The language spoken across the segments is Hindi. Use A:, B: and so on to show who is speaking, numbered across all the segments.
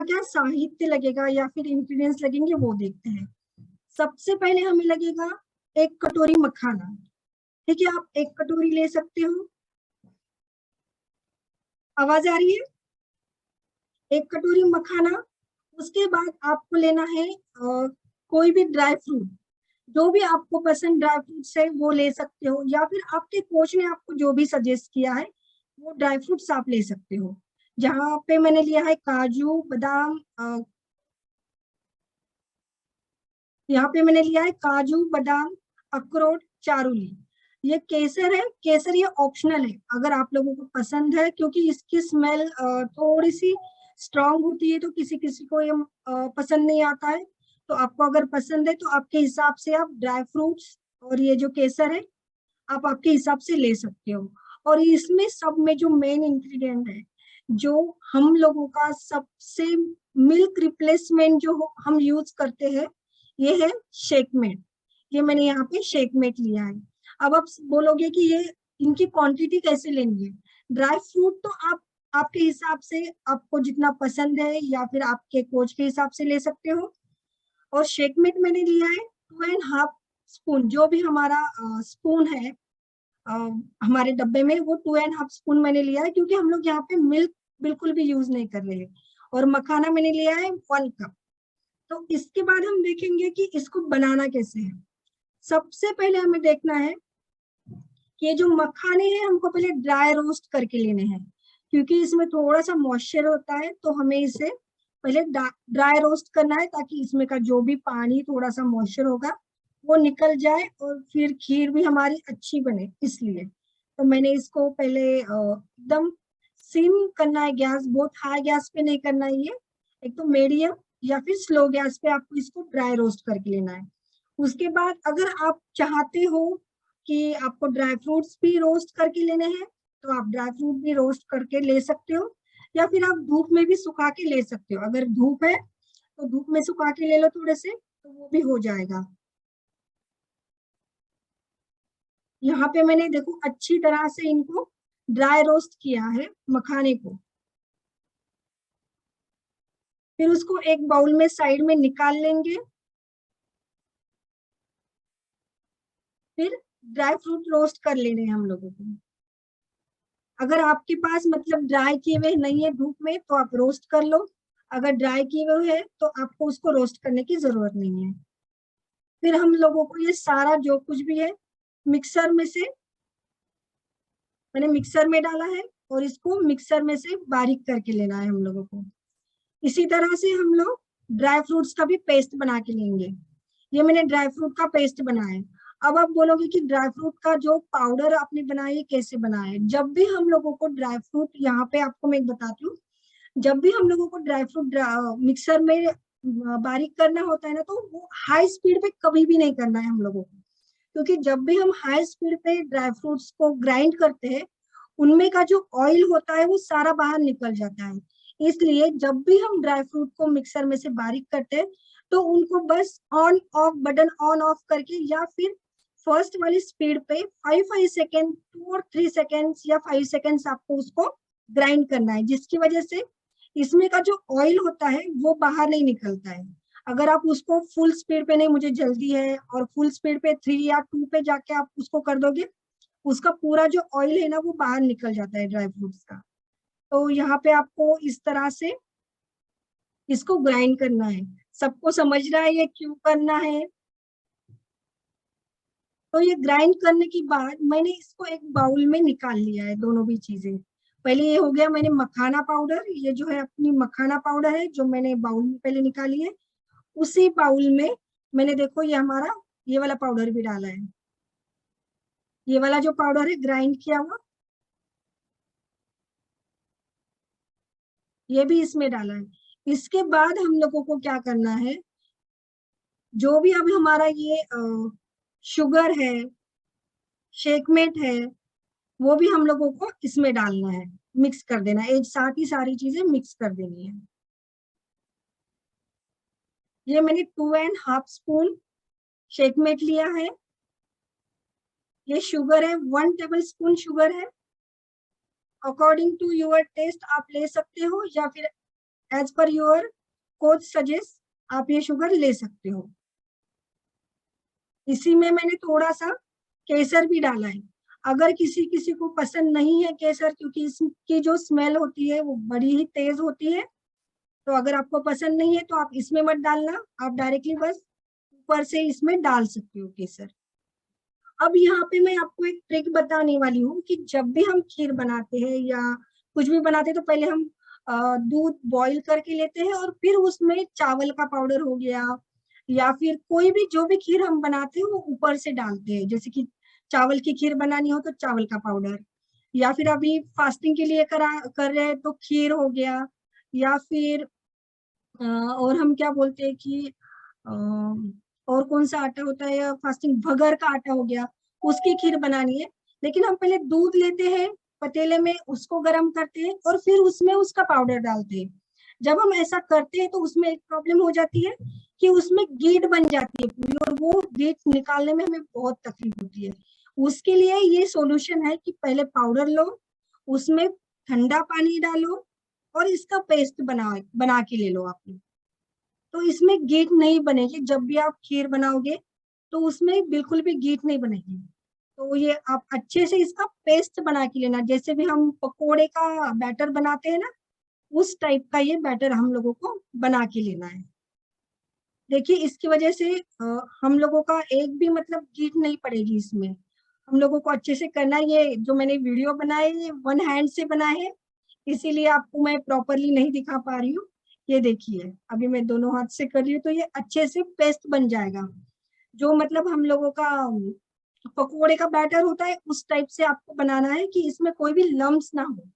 A: क्या साहित्य लगेगा या फिर इंग्रेडिएंट्स लगेंगे वो देखते हैं। सबसे पहले हमें लगेगा 1 कटोरी मखाना। ठीक है, आप 1 कटोरी ले सकते हो। आवाज आ रही है? 1 कटोरी मखाना। उसके बाद आपको लेना है कोई भी ड्राई फ्रूट, जो भी आपको पसंद ड्राई फ्रूट्स है वो ले सकते हो, या फिर आपके कोच ने आपको जो भी सजेस्ट किया है वो ड्राई फ्रूट्स आप ले सकते हो। जहाँ पे मैंने लिया है काजू बादाम, यहाँ पे मैंने लिया है काजू बादाम अखरोट चारूली। ये केसर है, केसर ये ऑप्शनल है अगर आप लोगों को पसंद है, क्योंकि इसकी स्मेल थोड़ी सी स्ट्रांग होती है, तो किसी किसी को ये पसंद नहीं आता है। तो आपको अगर पसंद है तो आपके हिसाब से आप ड्राई फ्रूट्स और ये जो केसर है आप आपके हिसाब से ले सकते हो। और इसमें सब में जो मेन इंग्रेडिएंट है, जो हम लोगों का सबसे मिल्क रिप्लेसमेंट जो हम यूज करते हैं, ये है शेकमेट। ये मैंने यहाँ पे शेकमेट लिया है। अब आप बोलोगे कि ये इनकी क्वांटिटी कैसे लेनी है। ड्राई फ्रूट तो आप आपके हिसाब से, आपको जितना पसंद है या फिर आपके कोच के हिसाब से ले सकते हो। और शेकमेट मैंने लिया है 2.5 स्पून। जो भी हमारा स्पून है अ, हमारे डब्बे में, वो 2.5 स्पून मैंने लिया है, क्योंकि हम लोग यहाँ पे मिल्क बिल्कुल भी यूज नहीं कर रहे हैं। और मखाना मैंने लिया है 1 कप। तो इसके बाद हम देखेंगे कि इसको बनाना कैसे है। सबसे पहले हमें देखना है कि ये जो मखाने हैं हमको पहले ड्राई रोस्ट करके लेने हैं, क्योंकि इसमें थोड़ा सा मॉइस्चर होता है, तो हमें इसे पहले ड्राई रोस्ट करना है, ताकि इसमें का जो भी पानी थोड़ा सा मॉइस्चर होगा वो निकल जाए और फिर खीर भी हमारी अच्छी बने। इसलिए तो मैंने इसको पहले एकदम सिम करना है गैस, बहुत हाई गैस पे नहीं करना है ये, एक तो मीडियम या फिर स्लो गैस पे आपको इसको ड्राई रोस्ट करके लेना है। उसके बाद अगर आप चाहते हो कि आपको ड्राई फ्रूट्स भी रोस्ट करके लेने हैं, तो आप ड्राई फ्रूट भी रोस्ट करके ले सकते हो, या फिर आप धूप में भी सुखा के ले सकते हो। अगर धूप है तो धूप में सुखा के ले लो थोड़े से, तो वो भी हो जाएगा। यहाँ पे मैंने देखो अच्छी तरह से इनको ड्राई रोस्ट किया है मखाने को। फिर उसको एक बाउल में साइड में निकाल लेंगे। फिर ड्राई फ्रूट रोस्ट कर लेने हैं हम लोगों को। अगर आपके पास मतलब ड्राई किए हुए नहीं है धूप में, तो आप रोस्ट कर लो। अगर ड्राई किए हुए है तो आपको उसको रोस्ट करने की जरूरत नहीं है। फिर हम लोगों को ये सारा जो कुछ भी है मिक्सर में से, मैंने मिक्सर में डाला है, और इसको मिक्सर में से बारीक करके लेना है हम लोगों को। इसी तरह से हम लोग ड्राई फ्रूट्स का भी पेस्ट बना के लेंगे। ये मैंने ड्राई फ्रूट का पेस्ट बनाया है। अब आप बोलोगे कि ड्राई फ्रूट का जो पाउडर आपने बनाया है कैसे बनाया है। जब भी हम लोगों को ड्राई फ्रूट, यहाँ पे आपको मैं एक बताती हूँ, जब भी हम लोगों को ड्राई फ्रूट मिक्सर में बारीक करना होता है ना, तो वो हाई स्पीड पे कभी भी नहीं करना है हम लोगों को। क्योंकि जब भी हम हाई स्पीड पे ड्राई फ्रूट्स को ग्राइंड करते हैं, उनमें का जो ऑयल होता है वो सारा बाहर निकल जाता है। इसलिए जब भी हम ड्राई फ्रूट को मिक्सर में से बारीक करते हैं, तो उनको बस on off button on off करके, या फिर फर्स्ट वाली स्पीड पे 5 5 सेकेंड, 2 और 3 सेकेंड्स या 5 सेकेंड्स आपको उसको ग्राइंड करना है, जिसकी वजह से इसमें का जो ऑयल होता है वो बाहर नहीं निकलता है। अगर आप उसको फुल स्पीड पे, नहीं मुझे जल्दी है और फुल स्पीड पे 3 या 2 पे जाके आप उसको कर दोगे, उसका पूरा जो ऑयल है ना वो बाहर निकल जाता है ड्राई फ्रूट्स का। तो यहाँ पे आपको इस तरह से इसको ग्राइंड करना है। सबको समझ रहा है ये क्यों करना है। तो ये ग्राइंड करने के बाद मैंने इसको एक बाउल में निकाल लिया है, दोनों भी चीजें। पहले ये हो गया, मैंने मखाना पाउडर, ये जो है अपनी मखाना पाउडर है जो मैंने बाउल में पहले निकाली है। उसी बाउल में मैंने देखो ये हमारा ये वाला पाउडर भी डाला है। ये वाला जो पाउडर है ग्राइंड किया हुआ, ये भी इसमें डाला है। इसके बाद हम लोगों को क्या करना है, जो भी अभी हमारा ये शुगर है, शेकमेट है, वो भी हम लोगों को इसमें डालना है, मिक्स कर देना है। एक साथ ही सारी चीजें मिक्स कर देनी है। ये मैंने 2.5 स्पून शेकमेट लिया है। ये शुगर है, 1 टेबल स्पून शुगर है। अकॉर्डिंग टू योर टेस्ट आप ले सकते हो, या फिर as per your coach suggest आप ये शुगर ले सकते हो। इसी में मैंने थोड़ा सा केसर भी डाला है। अगर किसी किसी को पसंद नहीं है केसर, क्योंकि इसकी जो स्मेल होती है वो बड़ी ही तेज होती है, तो अगर आपको पसंद नहीं है तो आप इसमें मत डालना, आप डायरेक्टली बस ऊपर से इसमें डाल सकते हो केसर। अब यहाँ पे मैं आपको एक ट्रिक बताने वाली हूँ कि जब भी हम खीर बनाते हैं या कुछ भी बनाते हैं तो पहले हम दूध बॉईल करके लेते हैं और फिर उसमें चावल का पाउडर हो गया या फिर कोई भी जो भी खीर हम बनाते हैं वो ऊपर से डालते हैं। जैसे कि चावल की खीर बनानी हो तो चावल का पाउडर, या फिर अभी फास्टिंग के लिए कर रहे हैं तो खीर हो गया, या फिर और हम क्या बोलते हैं कि अ, और कौन सा आटा होता है या फास्टिंग, भगर का आटा हो गया, उसकी खीर बनानी है। लेकिन हम पहले दूध लेते हैं पतीले में, उसको गर्म करते हैं और फिर उसमें उसका पाउडर डालते हैं। जब हम ऐसा करते हैं तो उसमें एक प्रॉब्लम हो जाती है कि उसमें गीट बन जाती है पूरी, और वो गीट निकालने में हमें बहुत तकलीफ होती है। उसके लिए ये सॉल्यूशन है कि पहले पाउडर लो, उसमें ठंडा पानी डालो और इसका पेस्ट बना के ले लो आपने, तो इसमें गीट नहीं बनेगी। जब भी आप खीर बनाओगे तो उसमें बिल्कुल भी गीट नहीं बनेगी। तो ये आप अच्छे से इसका पेस्ट बना के लेना, जैसे भी हम पकोड़े का बैटर बनाते हैं ना, उस टाइप का ये बैटर हम लोगों को बना के लेना है। देखिए इसकी वजह से हम लोगों का एक भी मतलब गीट नहीं पड़ेगी इसमें। हम लोगों को अच्छे से करना है। ये जो मैंने वीडियो बनाए ये वन हैंड से बनाए हैं, इसीलिए आपको मैं प्रॉपरली नहीं दिखा पा रही हूँ। ये देखिए अभी मैं दोनों हाथ से कर रही हूँ तो ये अच्छे से पेस्ट बन जाएगा। जो मतलब हम लोगों का पकोड़े का बैटर होता है उस टाइप से आपको बनाना है कि इसमें कोई भी लम्स ना हो।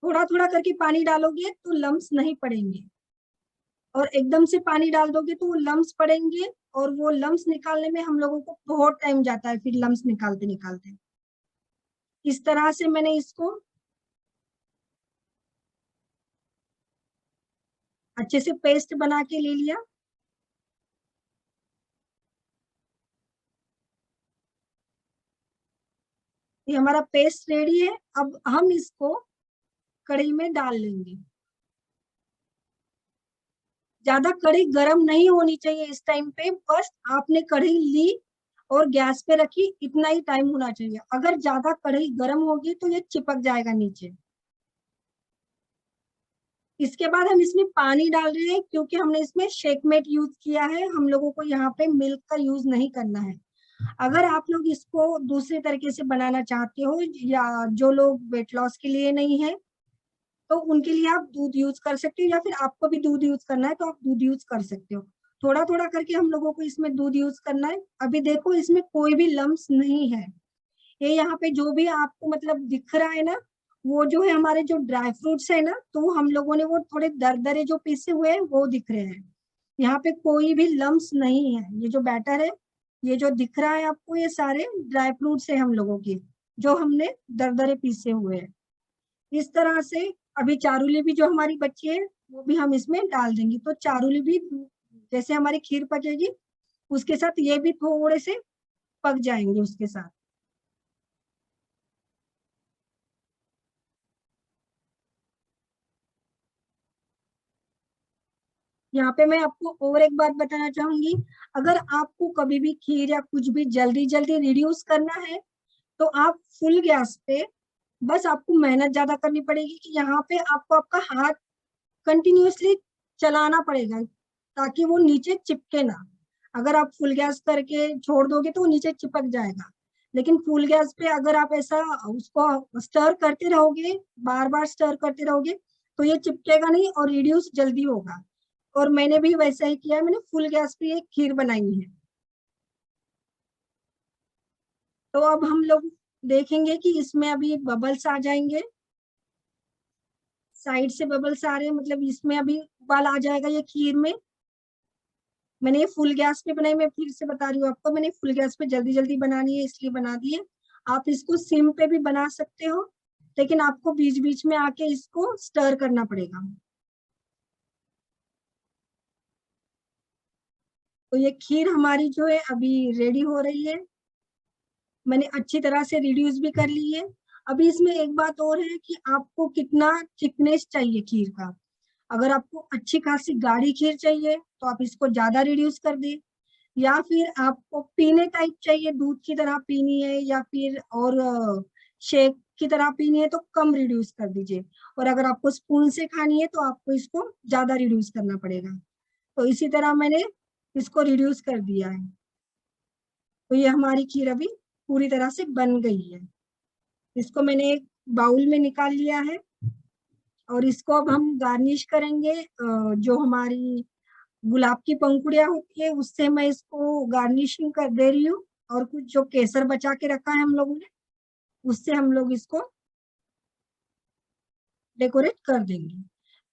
A: थोड़ा थोड़ा करके पानी डालोगे तो लम्स नहीं पड़ेंगे, और एकदम से पानी डाल दोगे तो वो लम्स पड़ेंगे, और वो लम्स निकालने में हम लोगों को बहुत टाइम जाता है फिर लम्स निकालते निकालते। इस तरह से मैंने इसको अच्छे से पेस्ट बना के ले लिया। ये हमारा पेस्ट रेडी है। अब हम इसको कढ़ाई में डाल लेंगे। ज्यादा कढ़ाई गर्म नहीं होनी चाहिए इस टाइम पे, बस आपने कढ़ाई ली और गैस पे रखी, इतना ही टाइम होना चाहिए। अगर ज्यादा कढ़ाई गर्म होगी तो ये चिपक जाएगा नीचे। इसके बाद हम इसमें पानी डाल रहे हैं क्योंकि हमने इसमें शेकमेट यूज किया है, हम लोगों को यहाँ पे मिल्क का यूज नहीं करना है। अगर आप लोग इसको दूसरे तरीके से बनाना चाहते हो या जो लोग वेट लॉस के लिए नहीं है तो उनके लिए आप दूध यूज कर सकते हो, या फिर आपको भी दूध यूज करना है तो आप दूध यूज कर सकते हो। थोड़ा थोड़ा करके हम लोगों को इसमें दूध यूज करना है। अभी देखो इसमें कोई भी लम्स नहीं है। ये यहाँ पे जो भी आपको मतलब दिख रहा है ना, वो जो है हमारे जो ड्राई फ्रूट्स है ना, तो हम लोगों ने वो थोड़े दरदरे जो पीसे हुए हैं वो दिख रहे हैं। यहाँ पे कोई भी लम्स नहीं है। ये जो बैटर है, ये जो दिख रहा है आपको, ये सारे ड्राई फ्रूट्स है हम लोगों के, जो हमने दरदरे पीसे हुए हैं। इस तरह से अभी चारूली भी जो हमारी बची है वो भी हम इसमें डाल देंगे, तो चारूली भी जैसे हमारी खीर पकेगी उसके साथ ये भी थोड़े से पक जाएंगे उसके साथ। यहाँ पे मैं आपको और एक बात बताना चाहूंगी। अगर आपको कभी भी खीर या कुछ भी जल्दी जल्दी रिड्यूस करना है तो आप फुल गैस पे, बस आपको मेहनत ज्यादा करनी पड़ेगी कि यहाँ पे आपको आपका हाथ कंटिन्यूअसली चलाना पड़ेगा ताकि वो नीचे चिपके ना। अगर आप फुल गैस करके छोड़ दोगे तो वो नीचे चिपक जाएगा। लेकिन फुल गैस पे अगर आप ऐसा उसको स्टर करते रहोगे, बार बार स्टर करते रहोगे, तो ये चिपकेगा नहीं और रिड्यूस जल्दी होगा। और मैंने भी वैसा ही किया है, मैंने फुल गैस पे एक खीर बनाई है। तो अब हम लोग देखेंगे कि इसमें अभी बबल्स आ जाएंगे, साइड से बबल्स आ रहे हैं, मतलब इसमें अभी उबाल आ जाएगा ये खीर में। मैंने ये फुल गैस पे बनाई, मैं फिर से बता रही हूँ आपको, मैंने फुल गैस पे जल्दी जल्दी बनानी है इसलिए बना दी है। आप इसको सिम पे भी बना सकते हो, लेकिन आपको बीच बीच में आके इसको स्टर करना पड़ेगा। तो ये खीर हमारी जो है अभी रेडी हो रही है। मैंने अच्छी तरह से रिड्यूस भी कर ली है। अभी इसमें एक बात और है कि आपको कितना थिकनेस चाहिए खीर का। अगर आपको अच्छी खासी गाढ़ी खीर चाहिए तो आप इसको ज्यादा रिड्यूस कर दें, या फिर आपको पीने टाइप चाहिए, दूध की तरह पीनी है या फिर और शेक की तरह पीनी है तो कम रिड्यूस कर दीजिए। और अगर आपको स्पून से खानी है तो आपको इसको ज्यादा रिड्यूस करना पड़ेगा। तो इसी तरह मैंने इसको रिड्यूस कर दिया है। तो ये हमारी खीर अभी पूरी तरह से बन गई है। इसको मैंने एक बाउल में निकाल लिया है और इसको अब हम गार्निश करेंगे। जो हमारी गुलाब की पंखुड़ियां होती है उससे मैं इसको गार्निशिंग कर दे रही हूँ, और कुछ जो केसर बचा के रखा है हम लोगों ने उससे हम लोग इसको डेकोरेट कर देंगे।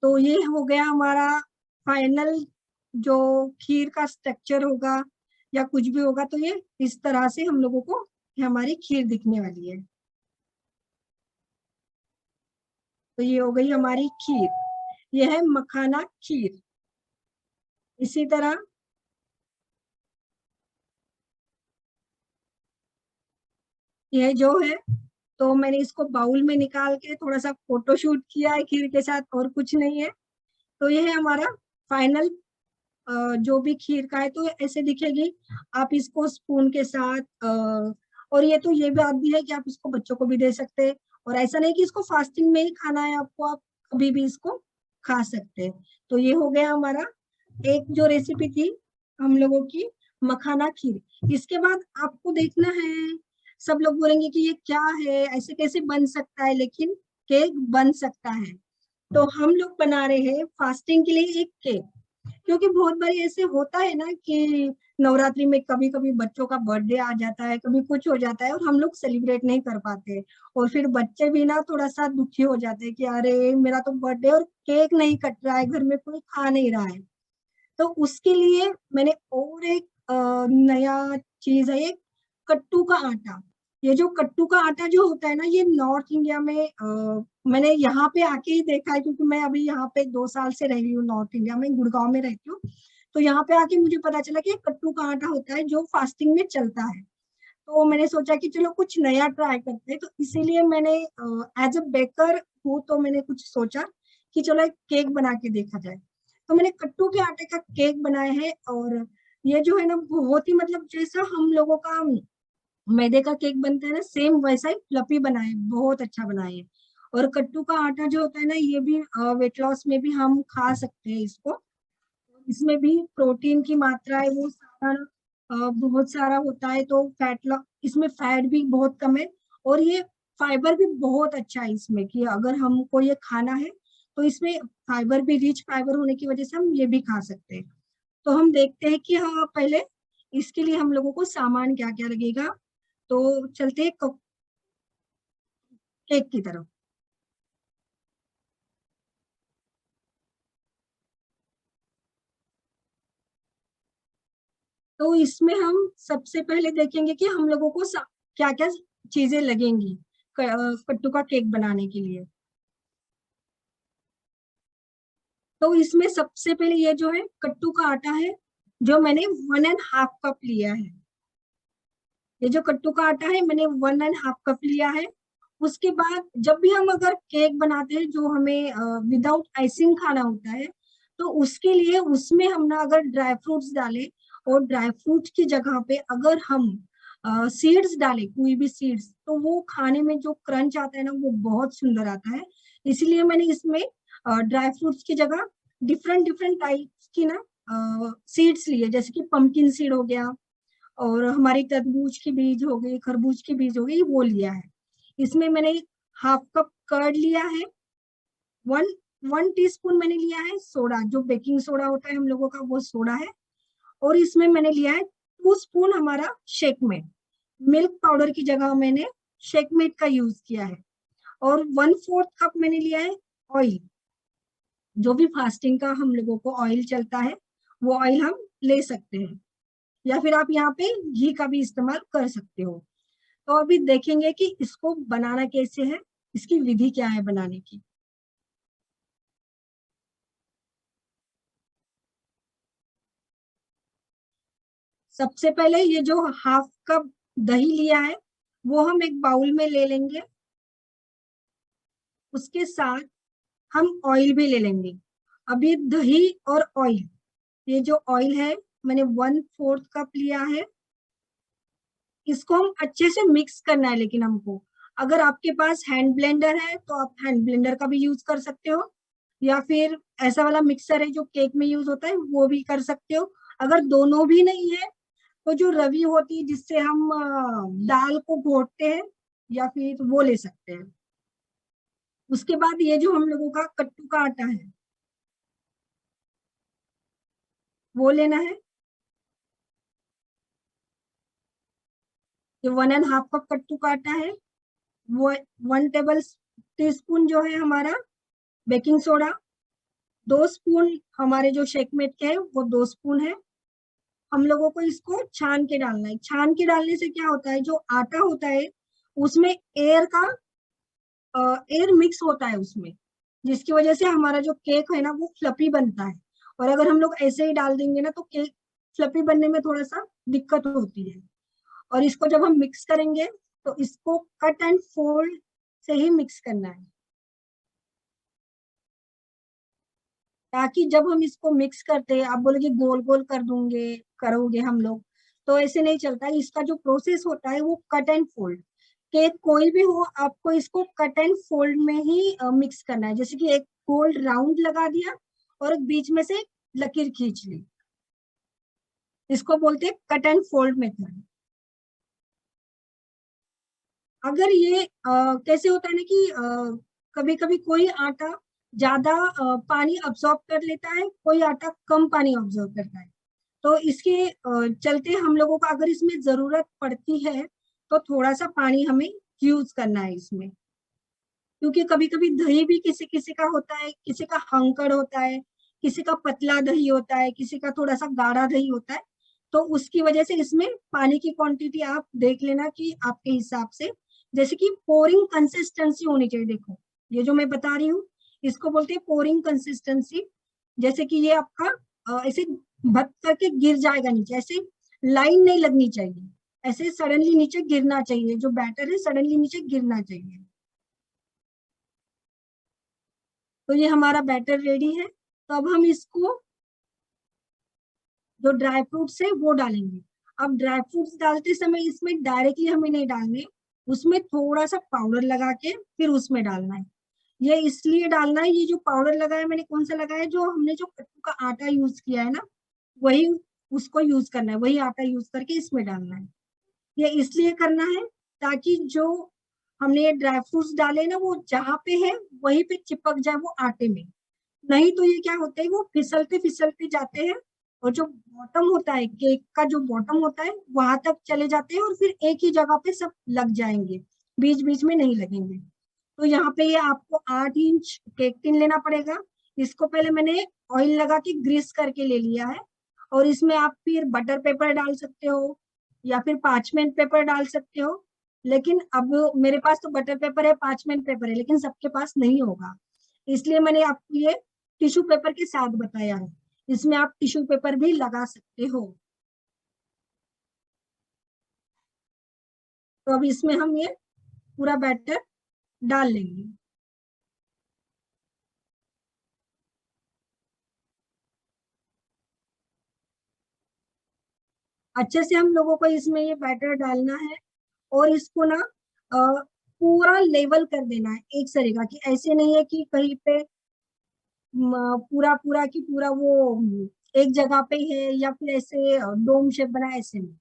A: तो ये हो गया हमारा फाइनल जो खीर का स्ट्रक्चर होगा या कुछ भी होगा, तो ये इस तरह से हम लोगों को हमारी खीर दिखने वाली है। तो ये हो गई हमारी खीर, ये है मखाना खीर। इसी तरह ये जो है, तो मैंने इसको बाउल में निकाल के थोड़ा सा फोटो शूट किया है खीर के साथ, और कुछ नहीं है। तो ये है हमारा फाइनल जो भी खीर का है, तो ऐसे दिखेगी। आप इसको स्पून के साथ और ये तो ये बात भी है कि आप इसको बच्चों को भी दे सकते हैं, और ऐसा नहीं कि इसको फास्टिंग में ही खाना है आपको, आप कभी भी इसको खा सकते हैं। तो ये हो गया हमारा एक जो रेसिपी थी हम लोगों की, मखाना खीर। इसके बाद आपको देखना है, सब लोग बोलेंगे कि ये क्या है, ऐसे कैसे बन सकता है, लेकिन केक बन सकता है। तो हम लोग बना रहे हैं फास्टिंग के लिए एक केक। क्योंकि बहुत बारी ऐसे होता है ना कि नवरात्रि में कभी कभी बच्चों का बर्थडे आ जाता है, कभी कुछ हो जाता है और हम लोग सेलिब्रेट नहीं कर पाते, और फिर बच्चे भी ना थोड़ा सा दुखी हो जाते हैं कि अरे मेरा तो बर्थडे और केक नहीं कट रहा है, घर में कोई खा नहीं रहा है। तो उसके लिए मैंने और एक नया चीज है, ये कट्टू का आटा। ये जो कट्टू का आटा जो होता है ना, ये नॉर्थ इंडिया में मैंने यहाँ पे आके ही देखा है, क्योंकि मैं अभी यहाँ पे 2 साल से रह रही हूँ नॉर्थ इंडिया में, गुड़गांव में रहती हूँ। तो यहाँ पे आके मुझे पता चला कि ये कट्टू का आटा होता है जो फास्टिंग में चलता है। तो मैंने सोचा कि चलो कुछ नया ट्राई करते हैं, तो इसीलिए मैंने एज अ बेकर हूँ तो मैंने कुछ सोचा कि चलो एक केक बना के देखा जाए। तो मैंने कट्टू के आटे का केक बनाया है, और ये जो है ना बहुत ही मतलब जैसा हम लोगों का मैदे का केक बनता है ना, सेम वैसा ही फ्लफी बनाए, बहुत अच्छा बनाए। और कट्टू का आटा जो होता है ना, ये भी वेट लॉस में भी हम खा सकते हैं इसको। इसमें भी प्रोटीन की मात्रा है वो सारा बहुत सारा होता है, तो फैट लॉस, इसमें फैट भी बहुत कम है। और ये फाइबर भी बहुत अच्छा है इसमें, कि अगर हमको ये खाना है तो इसमें फाइबर भी, रिच फाइबर होने की वजह से हम ये भी खा सकते हैं। तो हम देखते हैं कि हाँ पहले इसके लिए हम लोगों को सामान क्या क्या लगेगा। तो चलते हैं केक की तरफ। तो इसमें हम सबसे पहले देखेंगे कि हम लोगों को क्या क्या चीजें लगेंगी कट्टू का केक बनाने के लिए। तो इसमें सबसे पहले ये जो है कट्टू का आटा है, जो मैंने 1.5 कप लिया है। ये जो कट्टू का आटा है मैंने 1.5 कप लिया है। उसके बाद जब भी हम अगर केक बनाते हैं जो हमें विदाउट आइसिंग खाना होता है, तो उसके लिए उसमें हम ना अगर ड्राई फ्रूट्स डालें, और ड्राई फ्रूट्स की जगह पे अगर हम सीड्स डालें, कोई भी सीड्स, तो वो खाने में जो क्रंच आता है ना वो बहुत सुंदर आता है। इसलिए मैंने इसमें ड्राई फ्रूट्स की जगह डिफरेंट डिफरेंट टाइप्स की ना सीड्स लिए, जैसे कि पंपकिन सीड हो गया, और हमारी तरबूज की बीज हो गई, खरबूज की बीज हो गई, वो लिया है। इसमें मैंने 1/2 कप कर्ड लिया है। वन 1 टीस्पून मैंने लिया है सोडा, जो बेकिंग सोडा होता है हम लोगों का, वो सोडा है। और इसमें मैंने लिया है 2 स्पून हमारा शेकमेट। मिल्क पाउडर की जगह मैंने शेकमेट का यूज किया है। और 1/4 कप मैंने लिया है ऑयल। जो भी फास्टिंग का हम लोगों को ऑयल चलता है वो ऑयल हम ले सकते हैं, या फिर आप यहाँ पे घी का भी इस्तेमाल कर सकते हो। तो अभी देखेंगे कि इसको बनाना कैसे है, इसकी विधि क्या है बनाने की। सबसे पहले ये जो 1/2 कप दही लिया है वो हम एक बाउल में ले लेंगे। उसके साथ हम ऑयल भी ले लेंगे। अब ये दही और ऑयल, ये जो ऑयल है मैंने 1/4 कप लिया है। इसको हम अच्छे से मिक्स करना है, लेकिन हमको, अगर आपके पास हैंड ब्लेंडर है तो आप हैंड ब्लेंडर का भी यूज कर सकते हो, या फिर ऐसा वाला मिक्सर है जो केक में यूज होता है वो भी कर सकते हो। अगर दोनों भी नहीं है तो जो रवी होती है जिससे हम दाल को घोटते हैं, या फिर वो ले सकते हैं। उसके बाद ये जो हम लोगों का कट्टू का आटा है वो लेना है। ये 1.5 कप कट्टू का आटा है। वो 1 टेबल टीस्पून जो है हमारा बेकिंग सोडा। 2 स्पून हमारे जो शेकमेट के हैं वो 2 स्पून है। हम लोगों को इसको छान के डालना है। छान के डालने से क्या होता है, जो आटा होता है उसमें एयर मिक्स होता है उसमें, जिसकी वजह से हमारा जो केक है ना वो फ्लफी बनता है। और अगर हम लोग ऐसे ही डाल देंगे ना तो केक फ्लफी बनने में थोड़ा सा दिक्कत होती है। और इसको जब हम मिक्स करेंगे तो इसको कट एंड फोल्ड से ही मिक्स करना है, ताकि जब हम इसको मिक्स करते हैं, आप बोलोगे गोल गोल कर दूंगे, करोगे हम लोग, तो ऐसे नहीं चलता है। इसका जो प्रोसेस होता है वो कट एंड फोल्ड, केक कोई भी हो आपको इसको कट एंड फोल्ड में ही मिक्स करना है। जैसे कि एक गोल राउंड लगा दिया और एक बीच में से लकीर खींच ली, इसको बोलते हैं कट एंड फोल्ड मेथड। अगर ये कैसे होता है ना कि कभी कभी कोई आटा ज्यादा पानी अब्सॉर्ब कर लेता है, कोई आटा कम पानी अब्सॉर्ब करता है। तो इसके चलते हम लोगों को अगर इसमें जरूरत पड़ती है तो थोड़ा सा पानी हमें यूज करना है इसमें। क्योंकि कभी कभी दही भी किसी किसी का होता है, किसी का हंकड़ होता है, किसी का पतला दही होता है, किसी का थोड़ा सा गाढ़ा दही होता है। तो उसकी वजह से इसमें पानी की क्वांटिटी आप देख लेना कि आपके हिसाब से, जैसे कि पोरिंग कंसिस्टेंसी होनी चाहिए। देखो ये जो मैं बता रही हूँ इसको बोलते हैं पोरिंग कंसिस्टेंसी। जैसे कि ये आपका ऐसे भत करके गिर जाएगा नीचे, ऐसे लाइन नहीं लगनी चाहिए, ऐसे सडनली नीचे गिरना चाहिए, जो बैटर है सडनली नीचे गिरना चाहिए। तो ये हमारा बैटर रेडी है। तो अब हम इसको, जो ड्राई फ्रूट्स है वो डालेंगे। अब ड्राई फ्रूट्स डालते समय इसमें डायरेक्टली हमें नहीं डालने, उसमें थोड़ा सा पाउडर लगा के फिर उसमें डालना है। ये इसलिए डालना है, ये जो पाउडर लगाया मैंने कौन सा लगाया, जो हमने जो कट्टू का आटा यूज किया है ना वही, उसको यूज करना है, वही आटा यूज करके इसमें डालना है। ये इसलिए करना है ताकि जो हमने ये ड्राई फ्रूट्स डाले ना वो जहाँ पे है वहीं पे चिपक जाए वो आटे में। नहीं तो ये क्या होता है, वो फिसलते फिसलते जाते हैं और जो बॉटम होता है केक का, जो बॉटम होता है वहां तक चले जाते हैं और फिर एक ही जगह पे सब लग जाएंगे, बीच बीच में नहीं लगेंगे। तो यहाँ पे ये आपको 8 इंच केक टिन लेना पड़ेगा। इसको पहले मैंने ऑयल लगा के ग्रीस करके ले लिया है। और इसमें आप फिर बटर पेपर डाल सकते हो या फिर पार्चमेंट पेपर डाल सकते हो। लेकिन अब मेरे पास तो बटर पेपर है, पार्चमेंट पेपर है, लेकिन सबके पास नहीं होगा, इसलिए मैंने आपको ये टिश्यू पेपर के साथ बताया है। इसमें आप टिश्यू पेपर भी लगा सकते हो। तो अब इसमें हम ये पूरा बैटर डाल लेंगे। अच्छे से हम लोगों को इसमें ये बैटर डालना है और इसको ना पूरा लेवल कर देना है एक सरीका, कि ऐसे नहीं है कि कहीं पे पूरा पूरा की पूरा वो एक जगह पे है या फिर ऐसे डोम शेप बना है, ऐसे नहीं।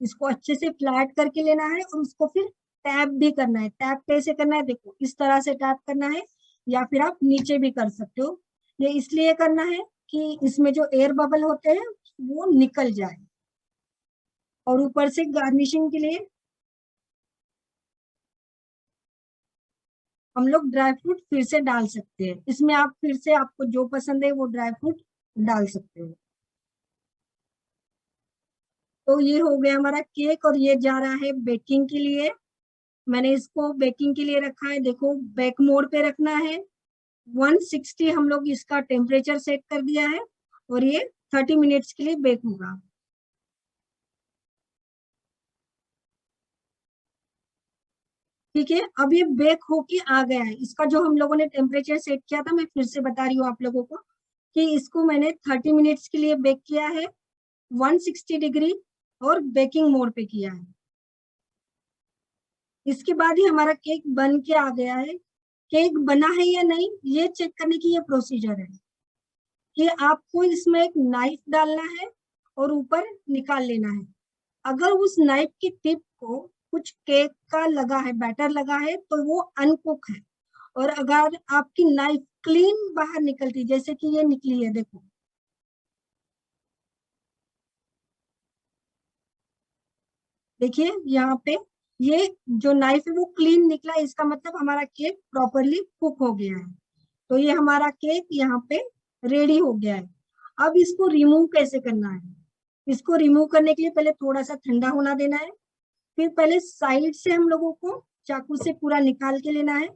A: इसको अच्छे से फ्लैट करके लेना है और उसको फिर टैप भी करना है। टैप कैसे करना है, देखो इस तरह से टैप करना है, या फिर आप नीचे भी कर सकते हो। ये इसलिए करना है कि इसमें जो एयर बबल होते हैं वो निकल जाए। और ऊपर से गार्निशिंग के लिए हम लोग ड्राई फ्रूट फिर से डाल सकते हैं इसमें, आप फिर से आपको जो पसंद है वो ड्राई फ्रूट डाल सकते हो। तो ये हो गया हमारा केक और ये जा रहा है बेकिंग के लिए। मैंने इसको बेकिंग के लिए रखा है, देखो बेक मोड पे रखना है। 160 हम लोग इसका टेम्परेचर सेट कर दिया है और ये 30 मिनट्स के लिए बेक होगा। ठीक है, अब ये बेक होके आ गया है। इसका जो हम लोगों ने टेम्परेचर सेट किया था, मैं फिर से बता रही हूँ आप लोगों को कि इसको मैंने 30 मिनट्स के लिए बेक किया है 160 डिग्री और बेकिंग मोड पे किया है। इसके बाद ही हमारा केक बन के आ गया है। केक बना है या नहीं ये चेक करने की ये प्रोसीजर है कि आपको इसमें एक नाइफ डालना है और ऊपर निकाल लेना है। अगर उस नाइफ की टिप को कुछ केक का लगा है, बैटर लगा है, तो वो अनकुक है। और अगर आपकी नाइफ क्लीन बाहर निकलती, जैसे कि ये निकली है, देखो, देखिए यहाँ पे ये जो नाइफ है वो क्लीन निकला, इसका मतलब हमारा केक प्रॉपरली कुक हो गया है। तो ये हमारा केक यहाँ पे रेडी हो गया है। अब इसको रिमूव कैसे करना है? इसको रिमूव करने के लिए पहले थोड़ा सा ठंडा होना देना है। फिर पहले साइड से हम लोगों को चाकू से पूरा निकाल के लेना है,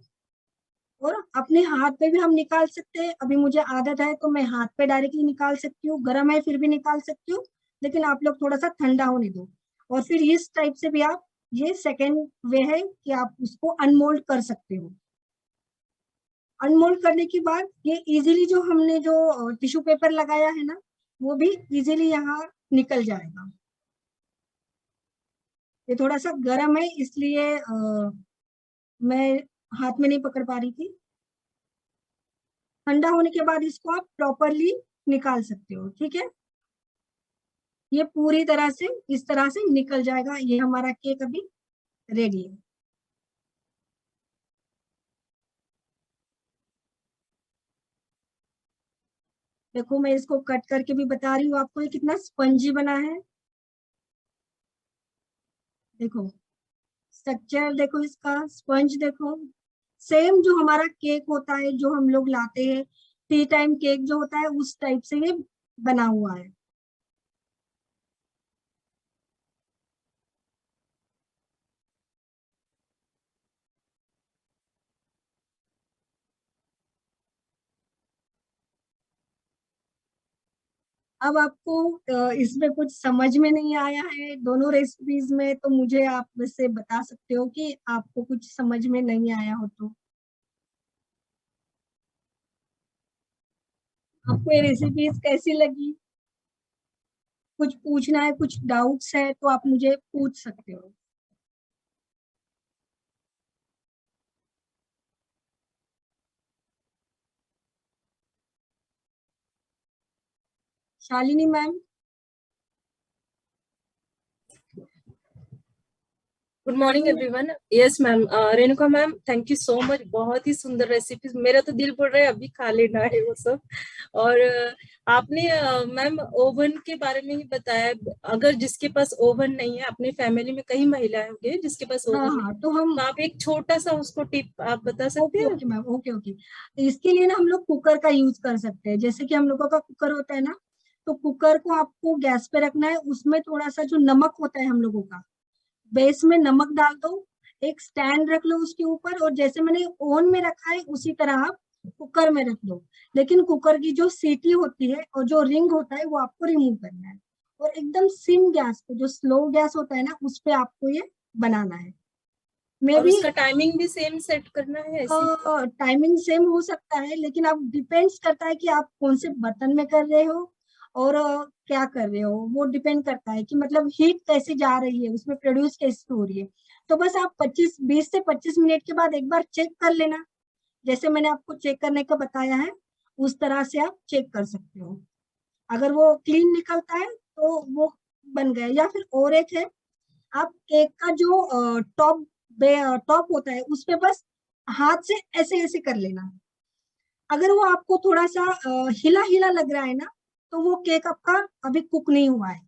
A: और अपने हाथ पे भी हम निकाल सकते हैं। अभी मुझे आदत है तो मैं हाथ पे डायरेक्टली निकाल सकती हूँ, गर्म है फिर भी निकाल सकती हूँ, लेकिन आप लोग थोड़ा सा ठंडा होने दो। और फिर इस टाइप से भी आप, ये सेकेंड वे है कि आप उसको अनमोल्ड कर सकते हो। अनमोल्ड करने के बाद ये इजीली जो हमने जो टिश्यू पेपर लगाया है ना, वो भी इजीली यहाँ निकल जाएगा। ये थोड़ा सा गर्म है इसलिए मैं हाथ में नहीं पकड़ पा रही थी। ठंडा होने के बाद इसको आप प्रॉपरली निकाल सकते हो। ठीक है, ये पूरी तरह से इस तरह से निकल जाएगा। ये हमारा केक अभी रेडी है। देखो मैं इसको कट करके भी बता रही हूँ आपको, ये कितना स्पंजी बना है। देखो स्ट्रक्चर, देखो इसका स्पंज, देखो सेम जो हमारा केक होता है जो हम लोग लाते हैं, टी टाइम केक जो होता है, उस टाइप से ये बना हुआ है। अब आपको इसमें कुछ समझ में नहीं आया है दोनों रेसिपीज में, तो मुझे आप वैसे बता सकते हो कि आपको कुछ समझ में नहीं आया हो तो। आपको ये रेसिपीज कैसी लगी? कुछ पूछना है, कुछ डाउट्स है तो आप मुझे पूछ सकते हो। Shalini ma'am.
B: Good morning everyone. Yes ma'am, Renuka ma'am, thank you so much. बहुत ही सुंदर रेसिपीज, मेरा तो दिल बोल रहा है अभी खा लेना है वो सब। और आपने मैम ओवन के बारे में ही बताया। अगर जिसके पास ओवन नहीं है, अपनी फैमिली में कई महिलाएं होंगे जिसके पास
A: हाँ
B: ओवन नहीं,
A: हाँ, तो हम,
B: तो आप एक छोटा सा उसको टिप आप बता सकते
A: ओके
B: हैं?
A: Okay ma'am, okay okay. इसके लिए ना हम लोग कुकर का यूज कर सकते हैं। जैसे कि हम लोगों का कुकर होता है ना, तो कुकर को आपको गैस पे रखना है, उसमें थोड़ा सा जो नमक होता है हम लोगों का, बेस में नमक डाल दो, एक स्टैंड रख लो उसके ऊपर, और जैसे मैंने ओवन में रखा है उसी तरह आप कुकर में रख दो। लेकिन कुकर की जो सीटी होती है और जो रिंग होता है वो आपको रिमूव करना है, और एकदम सिम गैस पे, जो स्लो गैस होता है ना, उस पे आपको ये बनाना है। मे
B: और
A: बी
B: उसका टाइमिंग भी सेम सेट करना है ऐसे?
A: टाइमिंग सेम हो सकता है, लेकिन अब डिपेंड्स करता है कि आप कौन से बर्तन में कर रहे हो और क्या कर रहे हो। वो डिपेंड करता है कि मतलब हीट कैसे जा रही है, उसमें प्रोड्यूस कैसे हो रही है। तो बस आप 20 से 25 मिनट के बाद एक बार चेक कर लेना, जैसे मैंने आपको चेक करने का बताया है उस तरह से आप चेक कर सकते हो। अगर वो क्लीन निकलता है तो वो बन गया। या फिर और एक है, आप केक का जो टॉप टॉप होता है उस पे बस हाथ से ऐसे ऐसे कर लेना। अगर वो आपको थोड़ा सा हिला हिला लग रहा है ना, तो वो केक आपका अभी कुक नहीं हुआ है।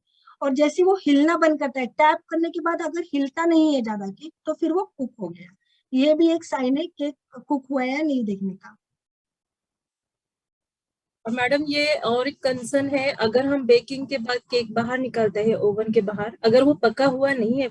A: और जैसे वो हिलना बंद करता है, टैप करने के बाद अगर हिलता नहीं है ज्यादा केक, तो फिर वो कुक हो गया। ये भी एक साइन है केक कुक हुआ है या नहीं देखने का।
B: और मैडम ये और एक कंसर्न है, अगर हम बेकिंग के बाद केक बाहर निकालते हैं ओवन के बाहर, अगर वो पका हुआ नहीं है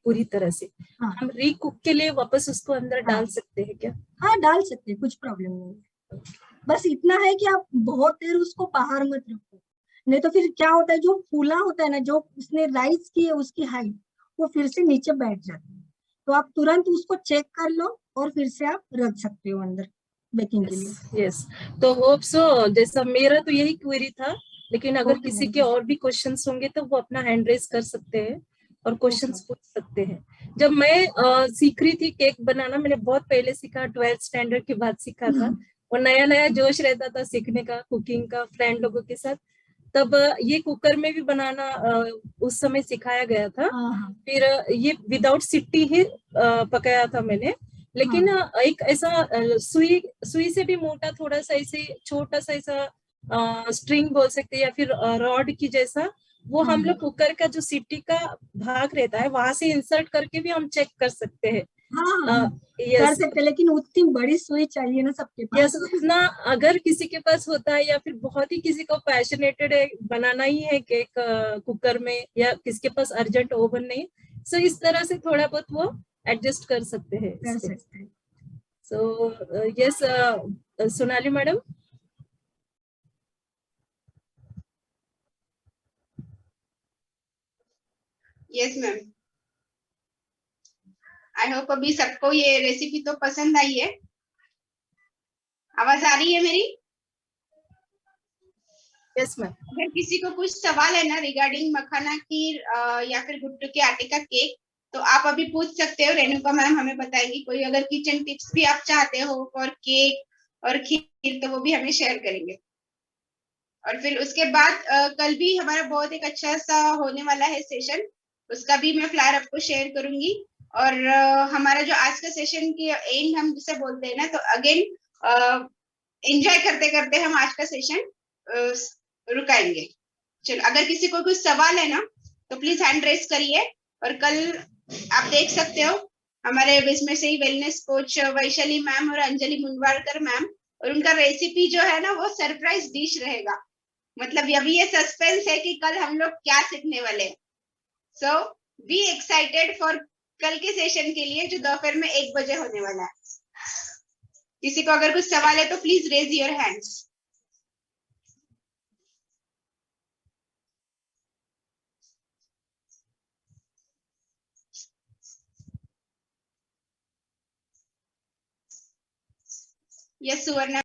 B: पूरी तरह से,
A: हाँ
B: हम रीकुक के लिए वापस उसको अंदर
A: हाँ
B: डाल सकते हैं क्या?
A: हाँ, डाल सकते हैं, कुछ प्रॉब्लम नहीं है। बस इतना है कि आप बहुत देर उसको बाहर मत रखो, नहीं तो फिर क्या होता है, जो फूला होता है ना, जो उसने राइस की है उसकी हाइट, वो फिर से नीचे बैठ जाती है। तो आप तुरंत उसको चेक कर लो और फिर से आप रख सकते हो अंदर बेकिंग के लिए।
B: यस, तो होप सो, जैसा मेरा तो यही क्वेरी था, लेकिन अगर
A: ओके
B: किसी
A: मैडम।
B: के और भी क्वेश्चंस होंगे तो वो अपना हैंड रेज कर सकते हैं और क्वेश्चंस
A: ओके।
B: पूछ सकते हैं। जब मैं सीख रही थी केक बनाना, मैंने बहुत पहले सीखा, 12th स्टैंडर्ड के बाद सीखा था, और नया नया जोश रहता था सीखने का, कुकिंग का, फ्रेंड लोगों के साथ। तब ये कुकर में भी बनाना उस समय सिखाया गया था।
A: हाँ हाँ
B: फिर ये विदाउट सिट्टी ही पकाया था मैंने। लेकिन
A: हाँ।
B: एक ऐसा सुई सुई से भी मोटा, थोड़ा सा ऐसे छोटा सा ऐसा स्ट्रिंग बोल सकते हैं, या फिर रॉड की जैसा, वो
A: हाँ
B: हम लोग कुकर का जो सीटी का भाग रहता है वहां से इंसर्ट करके भी हम चेक कर सकते हैं।
A: हाँ हाँ हाँ, कर
B: यस,
A: सकते हैं, लेकिन उतनी बड़ी सुई चाहिए ना सबके
B: यस,
A: पास।
B: उतना अगर किसी के पास होता है, या फिर बहुत ही किसी को पैशनेटेड है, बनाना ही है केक कुकर में, या किसके पास अर्जेंट ओवन नहीं, सो इस तरह से थोड़ा बहुत वो एडजस्ट कर सकते हैं इस
A: कर
B: पे।
A: सकते हैं।
B: So yes, Sonali madam.
C: Yes ma'am, I hope अभी सबको ये रेसिपी तो पसंद आई है। आवाज आ रही है मेरी?
B: Yes ma'am.
C: अगर किसी को कुछ सवाल है ना रिगार्डिंग मखाना खीर या फिर गुट्टू के आटे का केक, तो आप अभी पूछ सकते हो, रेणुका मैम हमें बताएंगी। कोई अगर किचन टिप्स भी आप चाहते हो और केक और खीर, तो वो भी हमें शेयर करेंगे। और फिर उसके बाद कल भी हमारा बहुत एक अच्छा सा होने वाला है सेशन, उसका भी मैं फ्लायर आपको शेयर करूंगी। और हमारा जो आज का सेशन की एंड हम जिसे बोलते हैं ना, तो अगेन एंजॉय करते करते हम आज का सेशन रुकाएंगे। चलो, अगर किसी को कुछ सवाल है ना तो प्लीज हैंड रेस करिए। और कल आप देख सकते हो हमारे इसमें से ही वेलनेस कोच वैशाली मैम और अंजलि मुंडवारकर मैम, और उनका रेसिपी जो है ना वो सरप्राइज डिश रहेगा। मतलब अभी ये सस्पेंस है कि कल हम लोग क्या सीखने वाले हैं। सो बी एक्साइटेड फॉर कल के सेशन के लिए, जो दोपहर में 1 बजे होने वाला है। किसी को अगर कुछ सवाल है तो please raise your hands. Yes Suvarna.